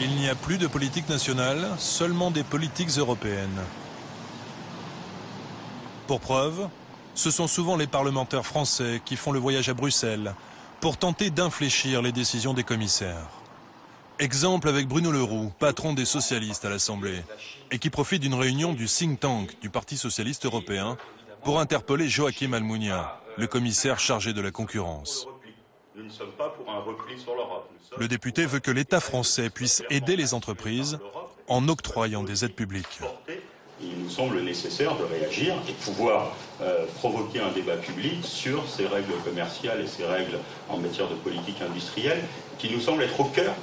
Il n'y a plus de politique nationale, seulement des politiques européennes. Pour preuve, ce sont souvent les parlementaires français qui font le voyage à Bruxelles pour tenter d'infléchir les décisions des commissaires. Exemple avec Bruno Le Roux, patron des socialistes à l'Assemblée, et qui profite d'une réunion du think tank du Parti socialiste européen pour interpeller Joachim Almunia, le commissaire chargé de la concurrence. Nous ne sommes pas pour un repli sur l'Europe. Le député veut que l'État français puisse aider les entreprises en octroyant des aides publiques. Il nous semble nécessaire de réagir et de pouvoir provoquer un débat public sur ces règles commerciales et ces règles en matière de politique industrielle qui nous semblent être au cœur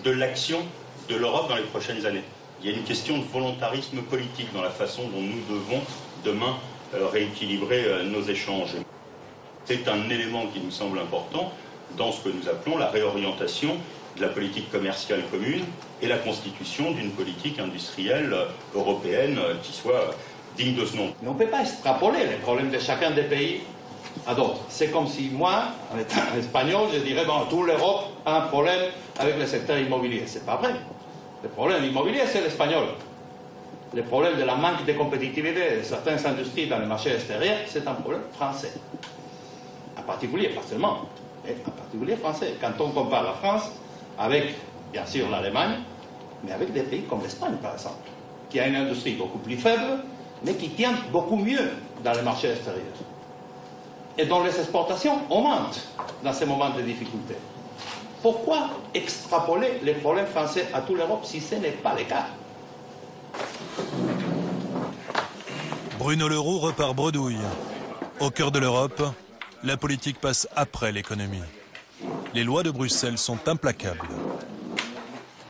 de l'action de l'Europe dans les prochaines années. Il y a une question de volontarisme politique dans la façon dont nous devons demain rééquilibrer nos échanges. C'est un élément qui nous semble important dans ce que nous appelons la réorientation de la politique commerciale commune et la constitution d'une politique industrielle européenne qui soit digne de ce nom. Mais on ne peut pas extrapoler les problèmes de chacun des pays à d'autres. C'est comme si moi, en étant espagnol, je dirais bon, toute l'Europe a un problème avec le secteur immobilier. C'est pas vrai. Le problème immobilier, c'est l'espagnol. Le problème de la manque de compétitivité de certaines industries dans le marché extérieur, c'est un problème français. En particulier, pas seulement, mais en particulier français. Quand on compare la France avec, bien sûr, l'Allemagne, mais avec des pays comme l'Espagne, par exemple, qui a une industrie beaucoup plus faible, mais qui tient beaucoup mieux dans le marché extérieur. Et dont les exportations augmentent dans ces moments de difficulté. Pourquoi extrapoler les problèmes français à toute l'Europe si ce n'est pas le cas? Bruno Le Roux repart bredouille. Au cœur de l'Europe, la politique passe après l'économie. Les lois de Bruxelles sont implacables.